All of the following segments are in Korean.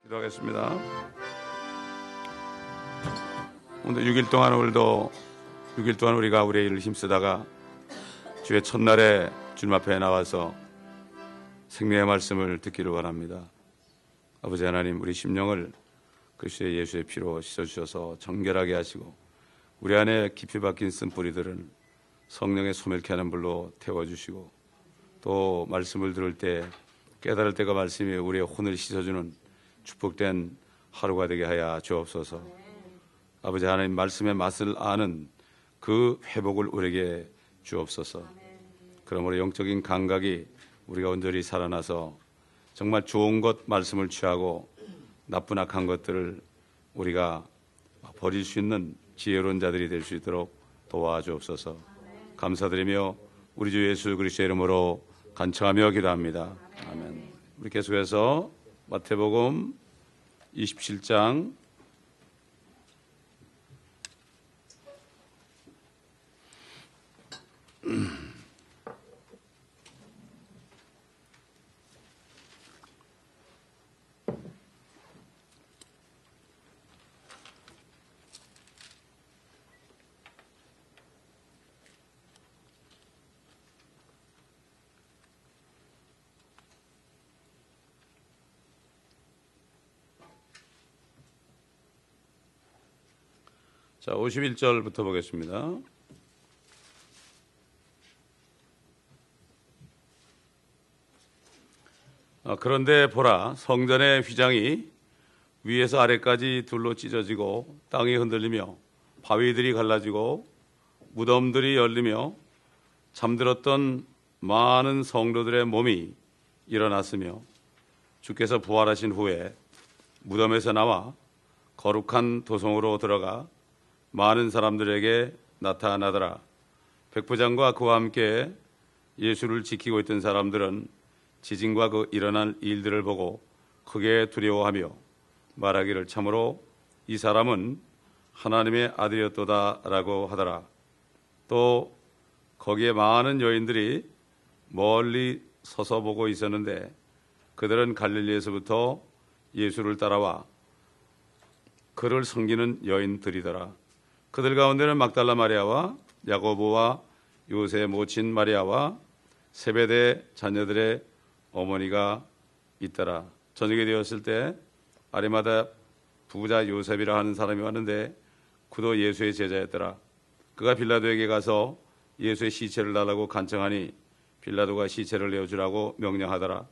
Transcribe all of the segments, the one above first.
기도하겠습니다. 오늘 6일 동안 오늘도 6일 동안 우리가 우리의 일을 힘쓰다가 주의 첫날에 주님 앞에 나와서 생명의 말씀을 듣기를 원합니다. 아버지 하나님, 우리 심령을 그리스도의 예수의 피로 씻어주셔서 정결하게 하시고 우리 안에 깊이 박힌 쓴뿌리들은 성령의 소멸케 하는 불로 태워주시고 또 말씀을 들을 때 깨달을 때가 말씀이 우리의 혼을 씻어주는 축복된 하루가 되게 하여 주옵소서. 아버지 하나님, 말씀의 맛을 아는 그 회복을 우리에게 주옵소서. 그러므로 영적인 감각이 우리가 온전히 살아나서 정말 좋은 것 말씀을 취하고 나쁜 악한 것들을 우리가 버릴 수 있는 지혜로운 자들이 될 수 있도록 도와주옵소서. 감사드리며 우리 주 예수 그리스도의 이름으로 간청하며 기도합니다. 아멘. 우리 계속해서 마태복음 27장 자, 51절부터 보겠습니다. 그런데 보라, 성전의 휘장이 위에서 아래까지 둘로 찢어지고 땅이 흔들리며 바위들이 갈라지고 무덤들이 열리며 잠들었던 많은 성도들의 몸이 일어났으며 주께서 부활하신 후에 무덤에서 나와 거룩한 도성으로 들어가 많은 사람들에게 나타나더라. 백부장과 그와 함께 예수를 지키고 있던 사람들은 지진과 그 일어난 일들을 보고 크게 두려워하며 말하기를 참으로 이 사람은 하나님의 아들이었도다라고 하더라. 또 거기에 많은 여인들이 멀리 서서 보고 있었는데 그들은 갈릴리에서부터 예수를 따라와 그를 섬기는 여인들이더라. 그들 가운데는 막달라 마리아와 야고보와 요새의 모친 마리아와 세베대 자녀들의 어머니가 있더라. 저녁이 되었을 때 아리마다 부자 요셉이라 하는 사람이 왔는데 그도 예수의 제자였더라. 그가 빌라도에게 가서 예수의 시체를 달라고 간청하니 빌라도가 시체를 내어주라고 명령하더라.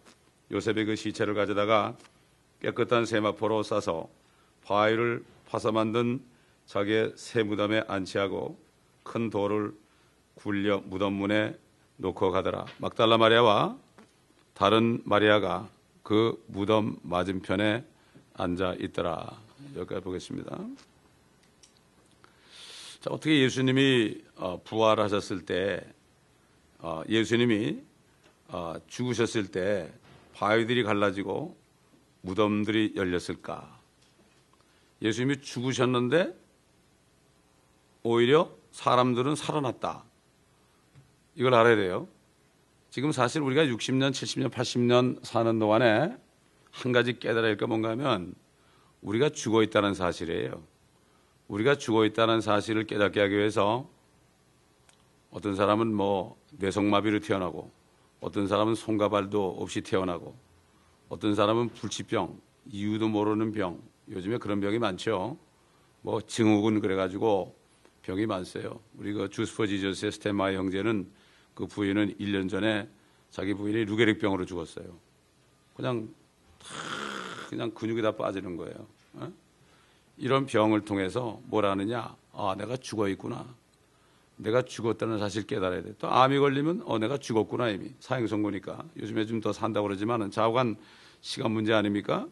요셉이 그 시체를 가져다가 깨끗한 세마포로 싸서 바위를 파서 만든 자기의 새 무덤에 안치하고 큰 돌을 굴려 무덤 문에 놓고 가더라. 막달라 마리아와 다른 마리아가 그 무덤 맞은편에 앉아 있더라. 여기까지 보겠습니다. 자, 어떻게 예수님이 부활하셨을 때 예수님이 죽으셨을 때 바위들이 갈라지고 무덤들이 열렸을까? 예수님이 죽으셨는데 오히려 사람들은 살아났다. 이걸 알아야 돼요. 지금 사실 우리가 60년, 70년, 80년 사는 동안에 한 가지 깨달아야 할 게 뭔가 하면 우리가 죽어 있다는 사실이에요. 우리가 죽어 있다는 사실을 깨닫게 하기 위해서 어떤 사람은 뇌성마비로 태어나고 어떤 사람은 손과 발도 없이 태어나고 어떤 사람은 불치병, 이유도 모르는 병, 요즘에 그런 병이 많죠. 증후군 그래가지고 병이 많어요. 우리 그 주스퍼 지저스의 스탠마이 형제는 그 부인은 1년 전에 자기 부인이 루게릭병으로 죽었어요. 그냥 근육이 다 빠지는 거예요. 이런 병을 통해서 뭐라 하느냐? 내가 죽어 있구나. 내가 죽었다는 사실 깨달아야 돼. 또 암이 걸리면 내가 죽었구나 이미. 사형선고니까. 요즘에 좀 더 산다고 그러지만은 좌우간 시간 문제 아닙니까?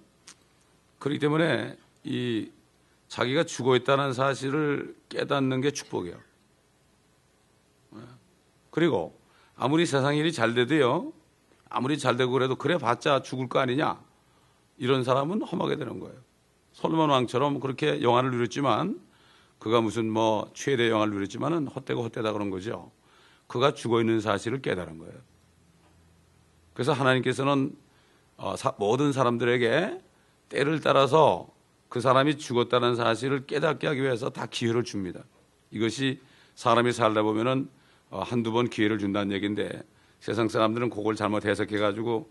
그렇기 때문에 이 자기가 죽어 있다는 사실을 깨닫는 게 축복이에요. 그리고 아무리 세상 일이 잘 돼도요, 아무리 잘 되고 그래도 그래 봤자 죽을 거 아니냐, 이런 사람은 험하게 되는 거예요. 솔로몬 왕처럼 그렇게 영화를 누렸지만 그가 무슨 최대 영화를 누렸지만은 헛되고 헛되다 그런 거죠. 그가 죽어 있는 사실을 깨달은 거예요. 그래서 하나님께서는 모든 사람들에게 때를 따라서 그 사람이 죽었다는 사실을 깨닫게 하기 위해서 다 기회를 줍니다. 이것이 사람이 살다 보면은 한두 번 기회를 준다는 얘기인데 세상 사람들은 그걸 잘못 해석해가지고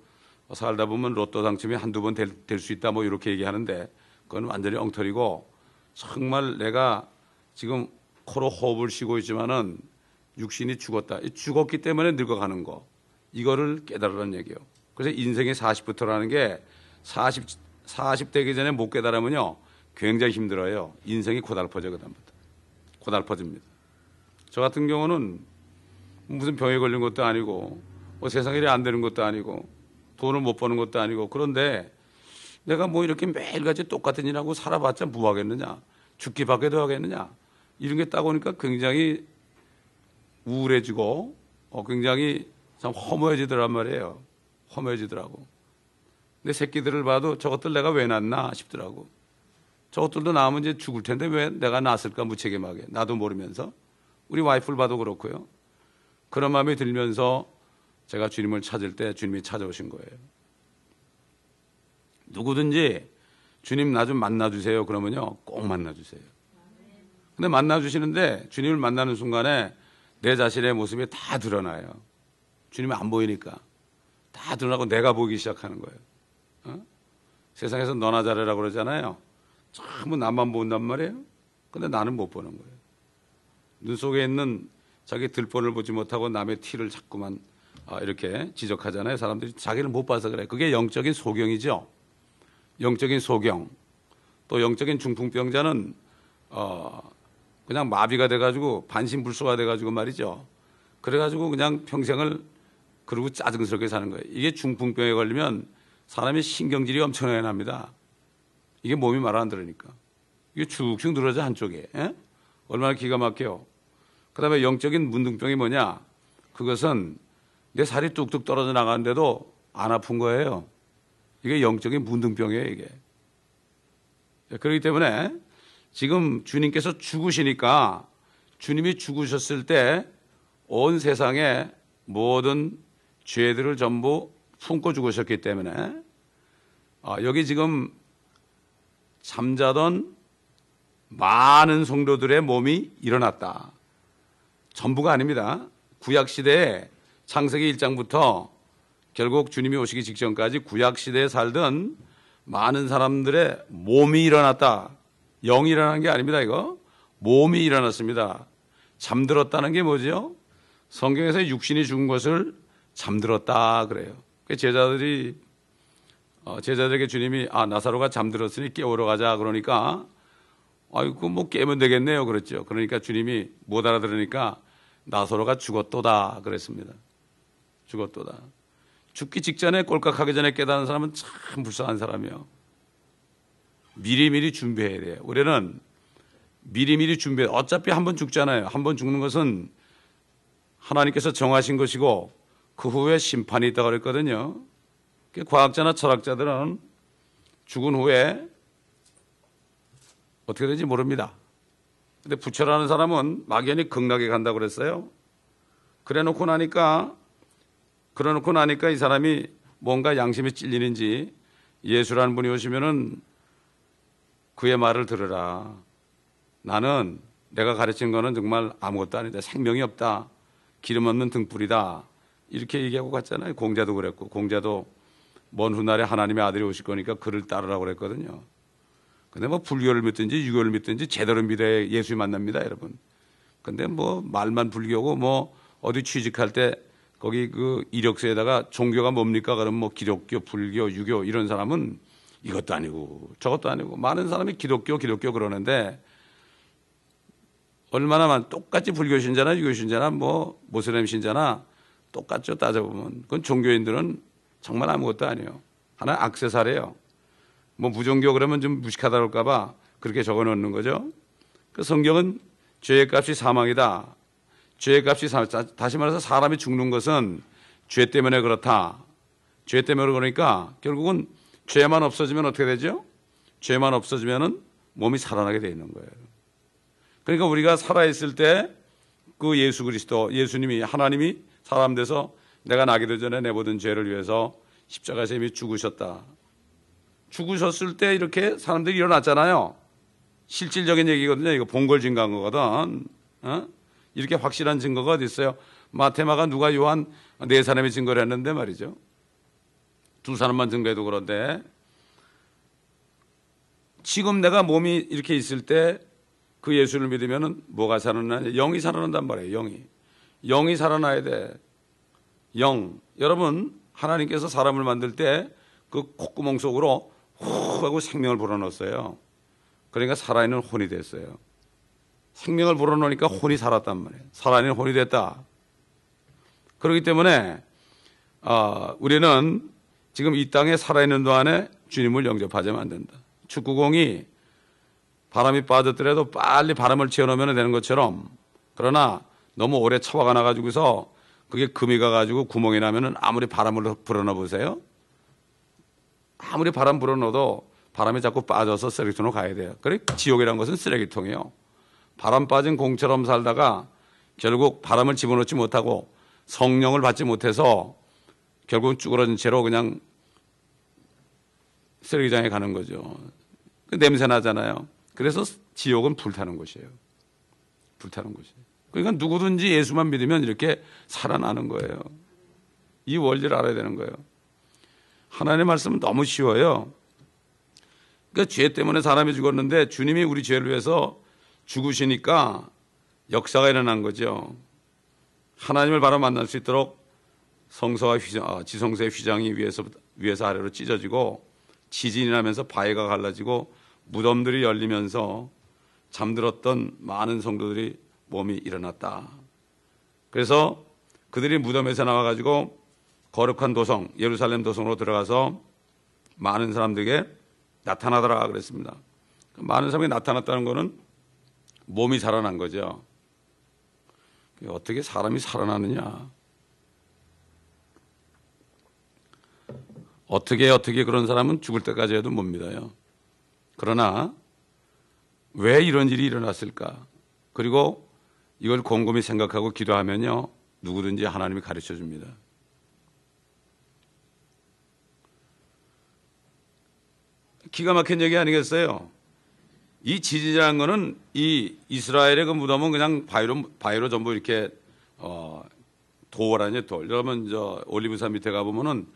살다 보면 로또 당첨이 한두 번 될 수 있다 뭐 이렇게 얘기하는데 그건 완전히 엉터리고 정말 내가 지금 코로 호흡을 쉬고 있지만은 육신이 죽었기 때문에 늙어가는 거 이거를 깨달으라는 얘기예요. 그래서 인생의 40부터라는 게 40 되기 전에 못 깨달으면요 굉장히 힘들어요. 인생이 고달퍼져 그다음부터 고달퍼집니다. 저 같은 경우는 무슨 병에 걸린 것도 아니고 뭐 세상 일이 안 되는 것도 아니고 돈을 못 버는 것도 아니고 그런데 내가 뭐 이렇게 매일같이 똑같은 일하고 살아봤자 뭐 하겠느냐 죽기 밖에도 하겠느냐 이런 게 딱 오니까 굉장히 우울해지고 굉장히 참 허무해지더란 말이에요. 허무해지더라고. 내 새끼들을 봐도 저것들 내가 왜 낳나 싶더라고. 저것들도 낳으면 이제 죽을 텐데 왜 내가 낳았을까 무책임하게 나도 모르면서 우리 와이프를 봐도 그렇고요. 그런 마음이 들면서 제가 주님을 찾을 때 주님이 찾아오신 거예요. 누구든지 주님 나 좀 만나주세요 그러면요 꼭 만나주세요. 근데 만나주시는데 주님을 만나는 순간에 내 자신의 모습이 다 드러나요. 주님이 안 보이니까 다 드러나고 내가 보이기 시작하는 거예요. 세상에서 너나 잘해라고 그러잖아요. 전부 나만 본단 말이에요. 근데 나는 못 보는 거예요. 눈 속에 있는 자기 들본을 보지 못하고 남의 티를 자꾸만 이렇게 지적하잖아요. 사람들이 자기를 못 봐서 그래. 그게 영적인 소경이죠. 영적인 소경. 또 영적인 중풍병자는 그냥 마비가 돼가지고 반신불수가 돼가지고 말이죠. 그래가지고 그냥 평생을 그러고 짜증스럽게 사는 거예요. 이게 중풍병에 걸리면 사람이 신경질이 엄청나게 납니다. 이게 몸이 말 안 들으니까. 이게 축축 늘어져 한쪽에. 에? 얼마나 기가 막혀요. 그 다음에 영적인 문둥병이 뭐냐. 그것은 내 살이 뚝뚝 떨어져 나가는데도 안 아픈 거예요. 이게 영적인 문둥병이에요, 이게. 그렇기 때문에 지금 주님께서 죽으시니까 주님이 죽으셨을 때 온 세상의 모든 죄들을 전부 품고 죽으셨기 때문에 여기 지금 잠자던 많은 성도들의 몸이 일어났다. 전부가 아닙니다. 구약시대에 창세기 1장부터 결국 주님이 오시기 직전까지 구약시대에 살던 많은 사람들의 몸이 일어났다. 영이 일어난 게 아닙니다. 이거 몸이 일어났습니다. 잠들었다는 게 뭐죠? 성경에서 육신이 죽은 것을 잠들었다 그래요. 제자들에게 주님이 나사로가 잠들었으니 깨우러 가자 그러니까 아이고 뭐 깨면 되겠네요 그랬죠. 그러니까 주님이 못 알아들으니까 나사로가 죽었도다 그랬습니다. 죽었도다. 죽기 직전에 꼴깍하기 전에 깨닫는 사람은 참 불쌍한 사람이에요. 미리미리 준비해야 돼요. 우리는 미리미리 준비해. 어차피 한 번 죽잖아요. 한 번 죽는 것은 하나님께서 정하신 것이고 그 후에 심판이 있다고 그랬거든요. 과학자나 철학자들은 죽은 후에 어떻게 될지 모릅니다. 근데 부처라는 사람은 막연히 극락에 간다고 그랬어요. 그래놓고 나니까 이 사람이 뭔가 양심이 찔리는지 예수라는 분이 오시면은 그의 말을 들으라. 나는 내가 가르친 거는 정말 아무것도 아니다. 생명이 없다. 기름 없는 등불이다. 이렇게 얘기하고 갔잖아요. 공자도 그랬고 공자도 먼 훗날에 하나님의 아들이 오실 거니까 그를 따르라고 그랬거든요. 근데 뭐 불교를 믿든지 유교를 믿든지 제대로 믿어야 예수 만납니다, 여러분. 근데 뭐 말만 불교고 뭐 어디 취직할 때 거기 그 이력서에다가 종교가 뭡니까? 그러면 뭐 기독교, 불교, 유교 이런 사람은 이것도 아니고 저것도 아니고 많은 사람이 기독교 그러는데 얼마나 똑같이 불교 신자나 유교 신자나 뭐 모슬렘 신자나 똑같죠 따져보면. 그건 종교인들은 정말 아무것도 아니에요. 하나의 액세서리예요. 뭐 무종교 그러면 좀 무식하다 그럴까봐 그렇게 적어놓는 거죠. 그 성경은 죄의 값이 사망이다. 죄의 값이 다시 말해서 사람이 죽는 것은 죄 때문에 그렇다. 죄 때문에 그러니까 결국은 죄만 없어지면 어떻게 되죠? 죄만 없어지면은 몸이 살아나게 돼 있는 거예요. 그러니까 우리가 살아있을 때 그 예수 그리스도, 예수님이 하나님이 사람 돼서 내가 나기도 전에 내 모든 죄를 위해서 십자가에서 이미 죽으셨다. 죽으셨을 때 이렇게 사람들이 일어났잖아요. 실질적인 얘기거든요. 이거 본걸 증거한 거거든. 이렇게 확실한 증거가 어디 있어요? 마테마가 누가 요한 네 사람이 증거를 했는데 말이죠. 두 사람만 증거해도 그런데 지금 내가 몸이 이렇게 있을 때 그 예수를 믿으면 뭐가 살아나냐? 영이 살아난단 말이에요. 영이 살아나야 돼. 영. 여러분 하나님께서 사람을 만들 때 그 콧구멍 속으로 후 하고 생명을 불어넣었어요. 그러니까 살아있는 혼이 됐어요. 생명을 불어넣으니까 혼이 살았단 말이에요. 살아있는 혼이 됐다. 그렇기 때문에 우리는 지금 이 땅에 살아있는 동안에 주님을 영접하자면 안 된다. 축구공이 바람이 빠졌더라도 빨리 바람을 채워넣으면 되는 것처럼, 그러나 너무 오래 처박아 놔가지고서 그게 금이 가가지고 구멍이 나면은 아무리 바람을 불어넣어 보세요. 아무리 바람 불어넣어도 바람이 자꾸 빠져서 쓰레기통으로 가야 돼요. 그래 지옥이라는 것은 쓰레기통이에요. 바람 빠진 공처럼 살다가 결국 바람을 집어넣지 못하고 성령을 받지 못해서 결국은 쭈그러진 채로 그냥 쓰레기장에 가는 거죠. 그 냄새 나잖아요. 그래서 지옥은 불타는 곳이에요. 불타는 곳이에요. 그러니까 누구든지 예수만 믿으면 이렇게 살아나는 거예요. 이 원리를 알아야 되는 거예요. 하나님의 말씀은 너무 쉬워요. 그러니까 죄 때문에 사람이 죽었는데 주님이 우리 죄를 위해서 죽으시니까 역사가 일어난 거죠. 하나님을 바로 만날 수 있도록 성서와 지성소의 휘장이 위에서 아래로 찢어지고 지진이 나면서 바위가 갈라지고 무덤들이 열리면서 잠들었던 많은 성도들이 몸이 일어났다. 그래서 그들이 무덤에서 나와가지고 거룩한 도성 예루살렘 도성으로 들어가서 많은 사람들에게 나타나더라 그랬습니다. 많은 사람이 나타났다는 것은 몸이 살아난 거죠. 어떻게 사람이 살아나느냐? 어떻게 그런 사람은 죽을 때까지 해도 못 믿어요. 그러나 왜 이런 일이 일어났을까? 그리고 이걸 곰곰이 생각하고 기도하면요, 누구든지 하나님이 가르쳐 줍니다. 기가 막힌 얘기 아니겠어요? 이 지진이라는 거는 이 이스라엘의 그 무덤은 그냥 바위로 전부 이렇게 돌 아니에요, 돌. 여러분 저 올리브산 밑에 가보면은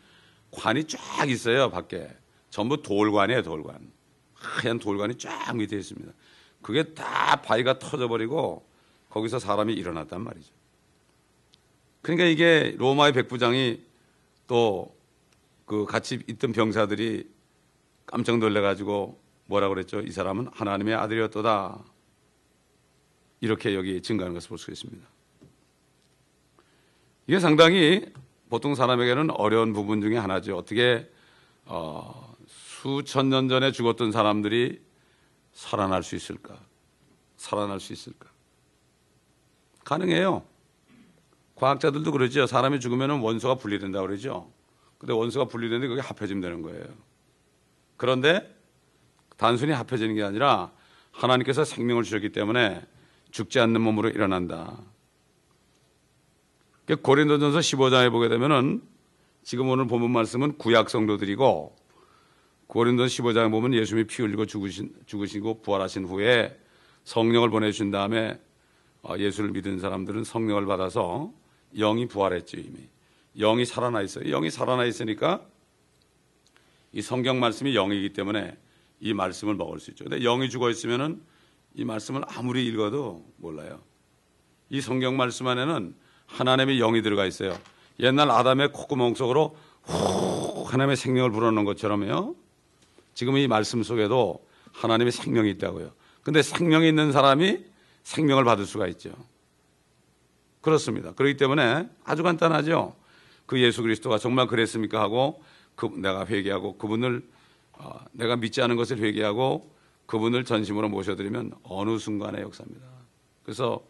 관이 쫙 있어요, 밖에. 전부 돌관이에요, 돌관. 하얀 돌관이 쫙 밑에 있습니다. 그게 다 바위가 터져버리고 거기서 사람이 일어났단 말이죠. 그러니까 이게 로마의 백부장이 또 그 같이 있던 병사들이 깜짝 놀래가지고 뭐라고 그랬죠? 이 사람은 하나님의 아들이었도다. 이렇게 여기 증거하는 것을 볼 수 있습니다. 이게 상당히 보통 사람에게는 어려운 부분 중에 하나죠. 어떻게 수천 년 전에 죽었던 사람들이 살아날 수 있을까? 살아날 수 있을까? 가능해요. 과학자들도 그러죠. 사람이 죽으면 원소가 분리된다고 그러죠. 근데 원소가 분리되는데 그게 합해지면 되는 거예요. 그런데 단순히 합해지는 게 아니라 하나님께서 생명을 주셨기 때문에 죽지 않는 몸으로 일어난다. 고린도전서 15장에 보게 되면은 지금 오늘 본문 말씀은 구약 성도들이고, 고린도전서 15장에 보면 예수님이 피 흘리고 죽으시고 부활하신 후에 성령을 보내주신 다음에 예수를 믿은 사람들은 성령을 받아서 영이 부활했죠. 이미 영이 살아나 있어요. 영이 살아나 있으니까 이 성경 말씀이 영이기 때문에 이 말씀을 먹을 수 있죠. 근데 영이 죽어 있으면은 이 말씀을 아무리 읽어도 몰라요. 이 성경 말씀 안에는 하나님의 영이 들어가 있어요. 옛날 아담의 콧구멍 속으로 후 하나님의 생명을 불어넣은 것처럼요. 지금 이 말씀 속에도 하나님의 생명이 있다고요. 근데 생명이 있는 사람이 생명을 받을 수가 있죠. 그렇습니다. 그렇기 때문에 아주 간단하죠. 그 예수 그리스도가 정말 그랬습니까 하고 내가 회개하고 그분을 내가 믿지 않은 것을 회개하고 그분을 전심으로 모셔드리면 어느 순간의 역사입니다. 그래서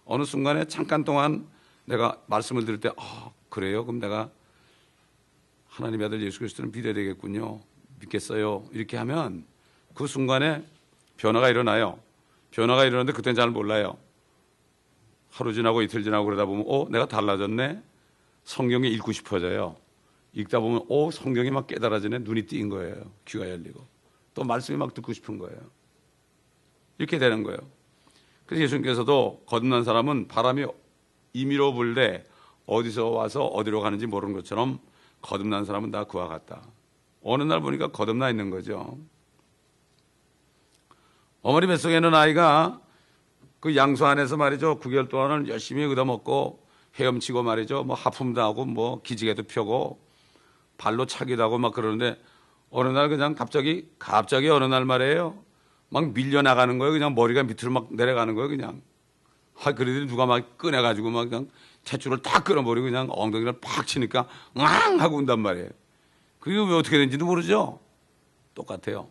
어느 순간에 잠깐 동안 내가 말씀을 들을 때 그래요? 그럼 내가 하나님의 아들 예수 그리스도를 믿어야 되겠군요. 믿겠어요. 이렇게 하면 그 순간에 변화가 일어나요. 변화가 일어나는데 그때는 잘 몰라요. 하루 지나고 이틀 지나고 그러다 보면 내가 달라졌네. 성경이 읽고 싶어져요. 읽다 보면 성경이 막 깨달아지네. 눈이 띄인 거예요. 귀가 열리고 또 말씀이 막 듣고 싶은 거예요. 이렇게 되는 거예요. 그래서 예수님께서도 거듭난 사람은 바람이 임의로 불되 어디서 와서 어디로 가는지 모르는 것처럼 거듭난 사람은 다 그와 같다. 어느 날 보니까 거듭나 있는 거죠. 어머니 뱃속에 있는 아이가 그 양수 안에서 말이죠. 9개월 동안을 열심히 얻어먹고 헤엄치고 말이죠. 뭐 하품도 하고 뭐 기지개도 펴고 발로 차기도 하고 막 그러는데 어느 날 그냥 갑자기 어느 날 말이에요. 막 밀려나가는 거예요. 그냥 머리가 밑으로 막 내려가는 거예요. 그냥. 그러더니 누가 막 꺼내가지고 막 그냥 탯줄을 딱 끊어버리고 그냥 엉덩이를 팍 치니까 앙 하고 온단 말이에요. 그게 왜 어떻게 된지도 모르죠. 똑같아요.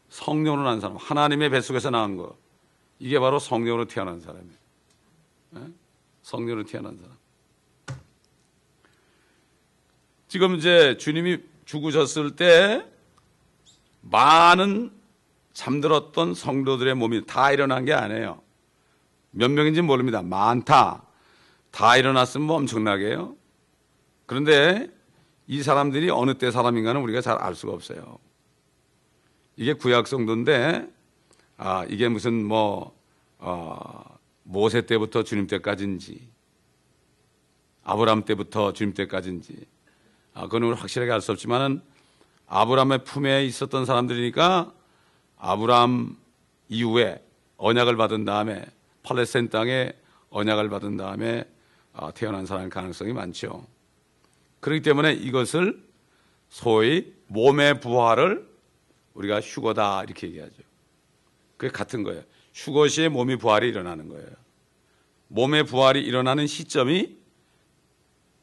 성령으로 난 사람, 하나님의 뱃속에서 나온 거. 이게 바로 성령으로 태어난 사람이에요. 네? 성령으로 태어난 사람. 지금 이제 주님이 죽으셨을 때 많은 잠들었던 성도들의 몸이 다 일어난 게 아니에요. 몇 명인지 모릅니다. 많다. 다 일어났으면 뭐 엄청나게요. 그런데 이 사람들이 어느 때 사람인가는 우리가 잘 알 수가 없어요. 이게 구약 성도인데 이게 무슨 모세 때부터 주님 때까지인지 아브라함 때부터 주님 때까지인지 그건 우리 확실하게 알 수 없지만은 아브라함의 품에 있었던 사람들이니까 아브라함 이후에 언약을 받은 다음에 팔레스타인 땅에 언약을 받은 다음에 태어난 사람일 가능성이 많죠. 그렇기 때문에 이것을 소위 몸의 부활을 우리가 휴거다 이렇게 얘기하죠. 그게 같은 거예요. 휴거 시에 몸의 부활이 일어나는 거예요. 몸의 부활이 일어나는 시점이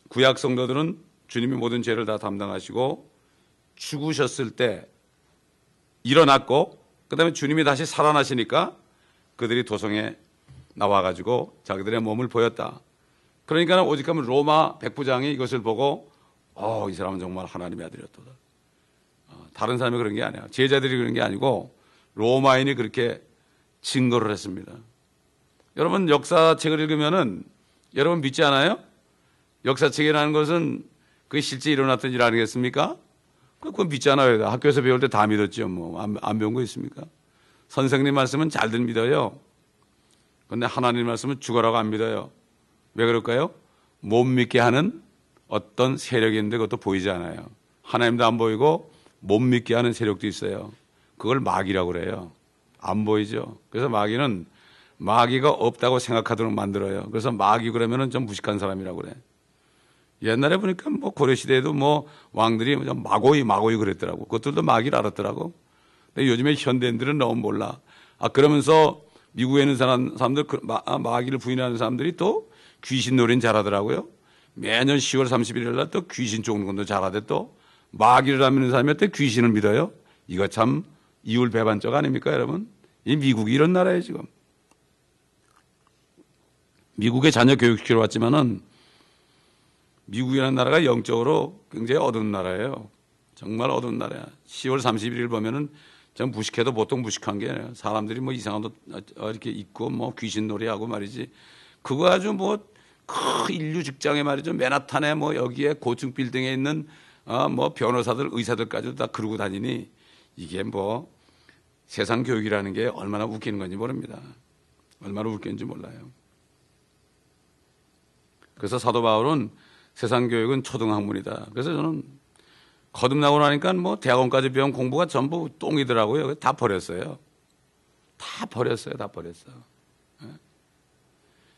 구약 성도들은 주님이 모든 죄를 다 담당하시고 죽으셨을 때 일어났고 그 다음에 주님이 다시 살아나시니까 그들이 도성에 나와가지고 자기들의 몸을 보였다. 그러니까 오직하면 로마 백부장이 이것을 보고 이 사람은 정말 하나님의 아들이었다. 다른 사람이 그런 게 아니야. 제자들이 그런 게 아니고 로마인이 그렇게 증거를 했습니다. 여러분 역사책을 읽으면은 여러분 믿지 않아요? 역사책이라는 것은 그게 실제 일어났던 일 아니겠습니까? 그건 믿지 않아요. 학교에서 배울 때 다 믿었죠. 뭐 안 배운 거 있습니까? 선생님 말씀은 잘들 믿어요. 그런데 하나님 말씀은 죽어라고 안 믿어요. 왜 그럴까요? 못 믿게 하는 어떤 세력이 있는데 그것도 보이지 않아요. 하나님도 안 보이고 못 믿게 하는 세력도 있어요. 그걸 마귀라고 그래요. 안 보이죠. 그래서 마귀가 없다고 생각하도록 만들어요. 그래서 마귀 그러면은 좀 무식한 사람이라고 그래. 옛날에 보니까 뭐 고려시대에도 뭐 왕들이 마고이 그랬더라고. 그것들도 마귀를 알았더라고. 근데 요즘에 현대인들은 너무 몰라. 그러면서 미국에 있는 사람들, 마귀를 부인하는 사람들이 또 귀신 놀이는 잘하더라고요. 매년 10월 31일 날 또 귀신 쫓는 것도 잘하대 또. 마귀를 안 믿는 사람이 어때 귀신을 믿어요? 이거 참 이율배반적 아닙니까 여러분? 이 미국이 이런 나라예요 지금. 미국의 자녀 교육시키러 왔지만은 미국이라는 나라가 영적으로 굉장히 어두운 나라예요. 정말 어두운 나라야. 10월 31일 보면은 좀 무식해도 보통 무식한 게 아니라 사람들이 뭐 이상한 옷 이렇게 입고 뭐 귀신놀이하고 말이지. 그거 아주 뭐 인류 직장에 말이죠. 맨하탄에 뭐 여기에 고층 빌딩에 있는 뭐 변호사들, 의사들까지도 다 그러고 다니니 이게 뭐 세상 교육이라는 게 얼마나 웃기는 건지 모릅니다. 얼마나 웃기는지 몰라요. 그래서 사도 바울은 세상 교육은 초등학문이다. 그래서 저는 거듭나고 나니까 뭐 대학원까지 배운 공부가 전부 똥이더라고요. 다 버렸어요. 다 버렸어요.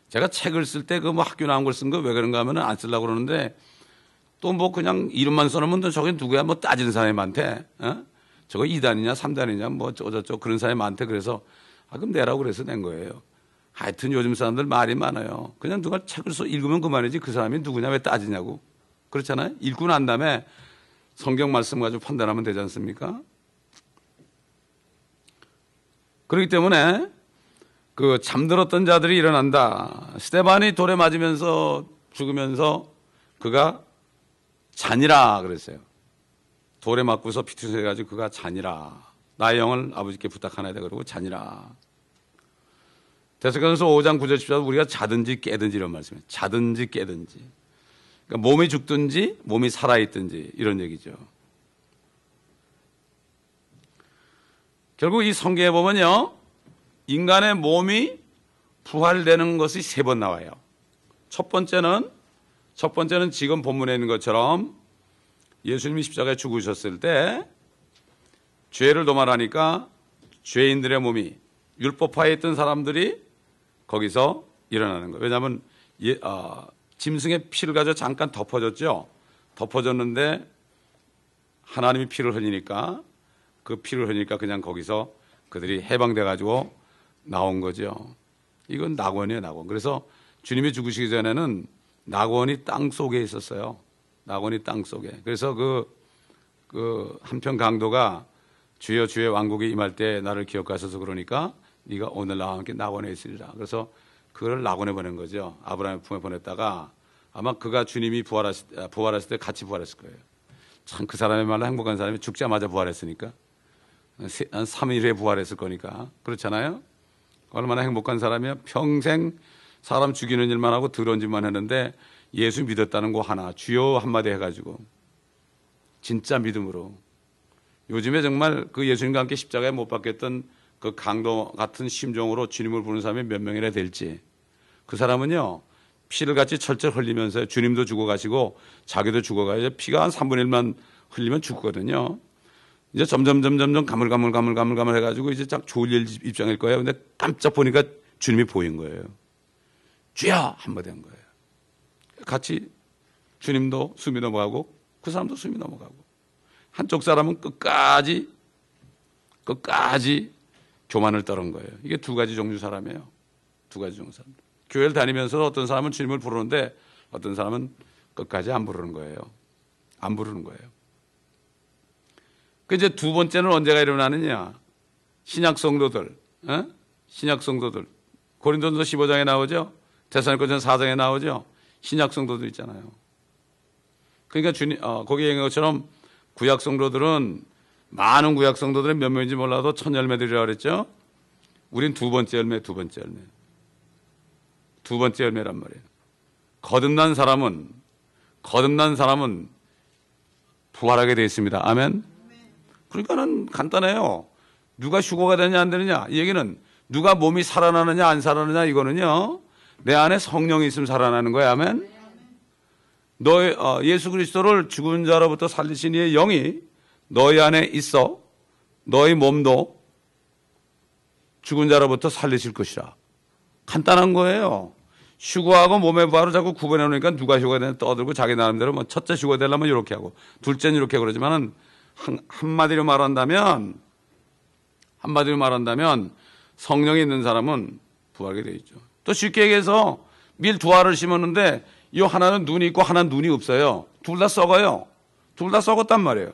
제가 책을 쓸 때 그 뭐 학교 나온 걸 쓴 거 왜 그런가 하면 안 쓰려고 그러는데 또 뭐 그냥 이름만 써놓으면 저게 누구야 뭐 따지는 사람이 많대. 저거 2단이냐 3단이냐 뭐 어쩌고 그런 사람이 많대. 그래서 그럼 내라고 그래서 낸 거예요. 하여튼 요즘 사람들 말이 많아요. 그냥 누가 책을 읽으면 그만이지 그 사람이 누구냐 왜 따지냐고. 그렇잖아요. 읽고 난 다음에 성경 말씀 가지고 판단하면 되지 않습니까? 그렇기 때문에 그 잠들었던 자들이 일어난다. 스데반이 돌에 맞으면서 죽으면서 그가 자니라 그랬어요. 돌에 맞고서 피투성해가지고 그가 자니라. 나의 영을 아버지께 부탁하나이다 그러고 자니라. 데살로니가서 5장 9절 10절 우리가 자든지 깨든지 이런 말씀이에요. 자든지 깨든지. 그러니까 몸이 죽든지 몸이 살아있든지 이런 얘기죠. 결국 이 성경에 보면요, 인간의 몸이 부활되는 것이 3번 나와요. 첫 번째는 지금 본문에 있는 것처럼 예수님이 십자가에 죽으셨을 때 죄를 도말하니까 죄인들의 몸이, 율법하에 있던 사람들이 거기서 일어나는 거예요. 왜냐하면 짐승의 피를 가지고 잠깐 덮어졌죠. 덮어졌는데 하나님이 피를 흘리니까, 그 피를 흘리니까 그냥 거기서 그들이 해방돼 가지고 나온 거죠. 이건 낙원이에요, 낙원. 그래서 주님이 죽으시기 전에는 낙원이 땅 속에 있었어요. 낙원이 땅 속에. 그래서 그 한편 강도가 주여 주의 왕국이 임할 때 나를 기억하셔서 그러니까 네가 오늘 나와 함께 낙원에 있으리라. 그래서 그걸 낙원에 보낸 거죠. 아브라함의 품에 보냈다가 아마 그가 주님이 부활했을 때 같이 부활했을 거예요. 참 그 사람의 말로 행복한 사람이 죽자마자 부활했으니까. 3일 후에 부활했을 거니까. 그렇잖아요. 얼마나 행복한 사람이야. 평생 사람 죽이는 일만 하고 더러운 짓만 했는데 예수 믿었다는 거 하나, 주여 한마디 해가지고 진짜 믿음으로. 요즘에 정말 그 예수님과 함께 십자가에 못 박혔던 그 강도 같은 심정으로 주님을 부르는 사람이 몇 명이나 될지. 그 사람은요, 피를 같이 철철 흘리면서 주님도 죽어가시고 자기도 죽어가요. 피가 한 3분의 1만 흘리면 죽거든요. 이제 점점 가물가물 해가지고 이제 딱 좋을 일 입장일 거예요. 근데 깜짝 보니까 주님이 보인 거예요. 주여! 한마디 한 거예요. 같이 주님도 숨이 넘어가고 그 사람도 숨이 넘어가고, 한쪽 사람은 끝까지 교만을 떨은 거예요. 이게 2가지 종류 사람이에요. 2가지 종류 사람. 교회를 다니면서 어떤 사람은 주님을 부르는데 어떤 사람은 끝까지 안 부르는 거예요. 안 부르는 거예요. 그 이제 2번째는 언제가 일어나느냐? 신약 성도들, 신약 성도들. 고린도전서 15장에 나오죠. 데살로니가전서 4장에 나오죠. 신약 성도들 있잖아요. 그러니까 거기에 있는 것처럼 구약 성도들은, 많은 구약 성도들은 몇 명인지 몰라도 1000열매들이라고 그랬죠. 우린 2번째 열매. 2번째 열매란 말이에요. 거듭난 사람은 부활하게 되어 있습니다. 아멘. 그러니까는 간단해요. 누가 휴거가 되느냐 안 되느냐, 이 얘기는 누가 몸이 살아나느냐 안 살아나느냐, 이거는요, 내 안에 성령이 있으면 살아나는 거야. 아멘. 예수 그리스도를 죽은 자로부터 살리신 이의 영이 너희 안에 있어 너희 몸도 죽은 자로부터 살리실 것이라. 간단한 거예요. 휴거하고 몸의 부활을 자꾸 구분해 놓으니까 누가 휴거가 되냐 떠들고 자기 나름대로 뭐 첫째 휴거 되려면 이렇게 하고 둘째는 이렇게 그러지만은 한마디로 말한다면 성령이 있는 사람은 부활하게 되어 있죠. 또 쉽게 얘기해서 밀 2알을 심었는데 이 하나는 눈이 있고 하나는 눈이 없어요. 둘 다 썩어요. 둘 다 썩었단 말이에요.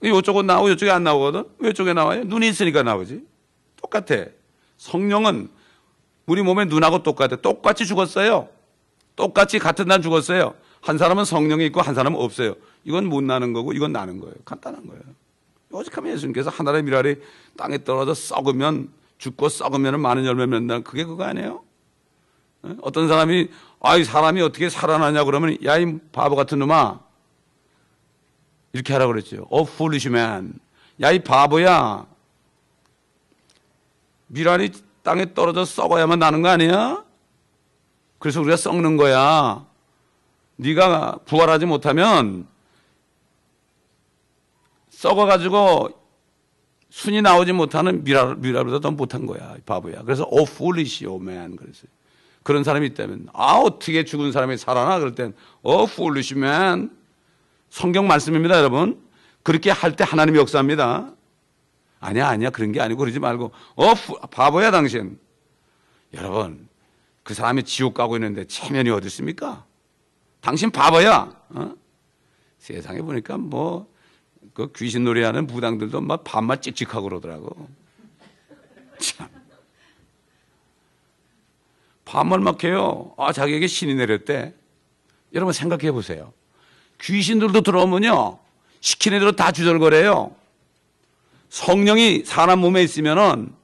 이쪽은 나오고 이쪽이 안 나오거든. 왜 이쪽에 나와요? 눈이 있으니까 나오지. 똑같아. 성령은 우리 몸의 눈하고 똑같아. 똑같이 죽었어요. 똑같이 같은 날 죽었어요. 한 사람은 성령이 있고 한 사람은 없어요. 이건 못 나는 거고 이건 나는 거예요. 간단한 거예요. 오직하면 예수님께서 하늘의 미랄이 땅에 떨어져 죽고 썩으면 많은 열매 맺는다. 그게 그거 아니에요? 어떤 사람이 사람이 어떻게 살아나냐 그러면 야, 이 바보 같은 놈아, 이렇게 하라고 그랬죠. foolish man. 야, 이 바보야. 미랄이 땅에 떨어져 썩어야만 나는 거 아니야? 그래서 우리가 썩는 거야. 네가 부활하지 못하면 썩어가지고 순이 나오지 못하는 미랄보다 더 못한 거야. 바보야. 그래서 foolish man. 그랬어요. 그런 사람이 있다면, 어떻게 죽은 사람이 살아나? 그럴 땐 foolish man. 성경 말씀입니다, 여러분. 그렇게 할 때 하나님이 역사합니다. 아니야. 그런 게 아니고 그러지 말고, 바보야, 당신. 여러분, 그 사람이 지옥 가고 있는데 체면이 어디 있습니까? 당신 바보야. 세상에 보니까 그 귀신 놀이하는 무당들도 막 밤만 찍찍하고 그러더라고. 참. 밤을 막 해요. 자기에게 신이 내렸대. 여러분 생각해 보세요. 귀신들도 들어오면요, 시키는 대로 다 주절거려요. 성령이 사람 몸에 있으면은